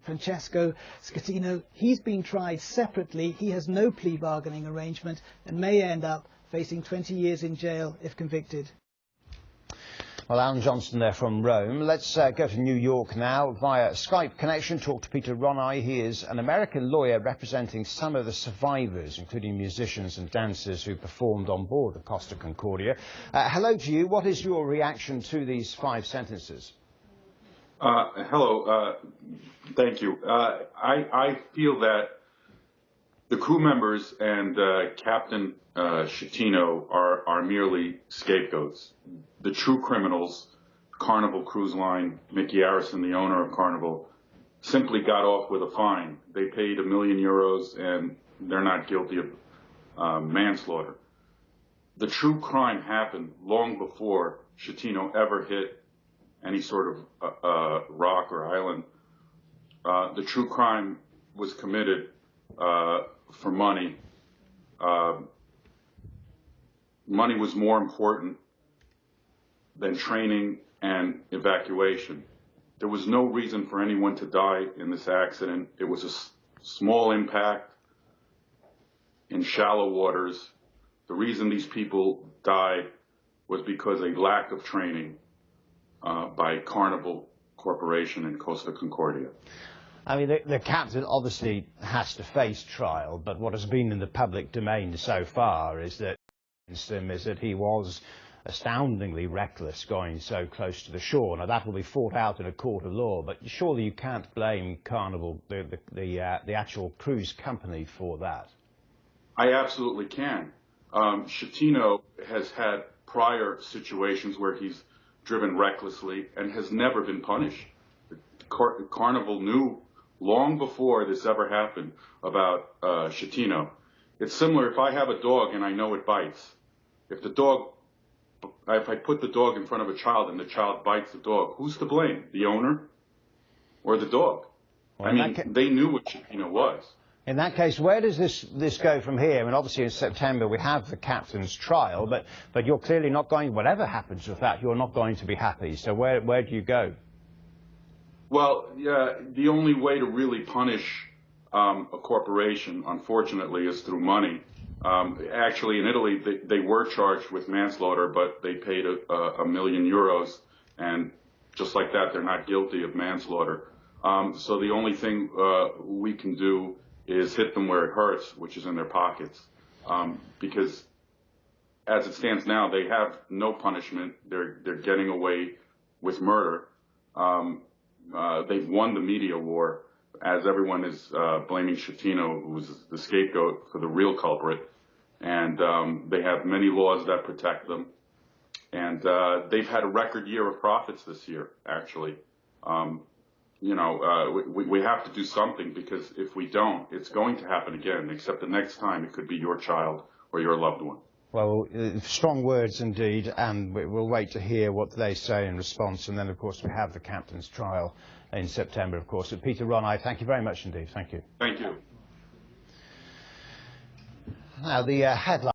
Francesco Schettino, he's being tried separately. He has no plea bargaining arrangement and may end up facing 20 years in jail if convicted. Well, Alan Johnston there from Rome. Let's go to New York now via Skype connection. Talk to Peter Ronai. He is an American lawyer representing some of the survivors, including musicians and dancers who performed on board the Costa Concordia. Hello to you. What is your reaction to these 5 sentences? Hello. Thank you. I feel that the crew members and Captain Schettino are merely scapegoats. The true criminals, Carnival Cruise Line, Mickey Arison, the owner of Carnival, simply got off with a fine. They paid €1 million and they're not guilty of manslaughter. The true crime happened long before Schettino ever hit any sort of rock or island. The true crime was committed for money. Money was more important than training and evacuation. There was no reason for anyone to die in this accident. It was a small impact in shallow waters. The reason these people died was because of a lack of training by Carnival Corporation and Costa Concordia. I mean, the captain obviously has to face trial, but what has been in the public domain so far is that he was astoundingly reckless going so close to the shore. Now, that will be fought out in a court of law, but surely you can't blame Carnival, the actual cruise company, for that. I absolutely can. Schettino has had prior situations where he's driven recklessly and has never been punished. Carnival knew long before this ever happened about Schettino. It's similar if I have a dog and I know it bites. If I put the dog in front of a child and the child bites the dog, who's to blame? The owner or the dog? Well, I mean, they knew what Schettino was. In that case, where does this go from here? I mean, obviously in September we have the captain's trial, but you're clearly not going, whatever happens with that, you're not going to be happy. So where do you go? Well, the only way to really punish a corporation, unfortunately, is through money. Actually, in Italy, they were charged with manslaughter, but they paid €1 million, and just like that, they're not guilty of manslaughter. So the only thing we can do is hit them where it hurts, which is in their pockets, because as it stands now, they have no punishment. They're getting away with murder. They've won the media war, as everyone is blaming Schettino, who was the scapegoat for the real culprit. And they have many laws that protect them. And they've had a record year of profits this year, actually. We have to do something, because if we don't, it's going to happen again, except the next time it could be your child or your loved one. Well, strong words indeed, and we'll wait to hear what they say in response. And then, of course, we have the captain's trial in September, of course. But Peter Ronai, thank you very much indeed. Thank you. Thank you. Now, the headline.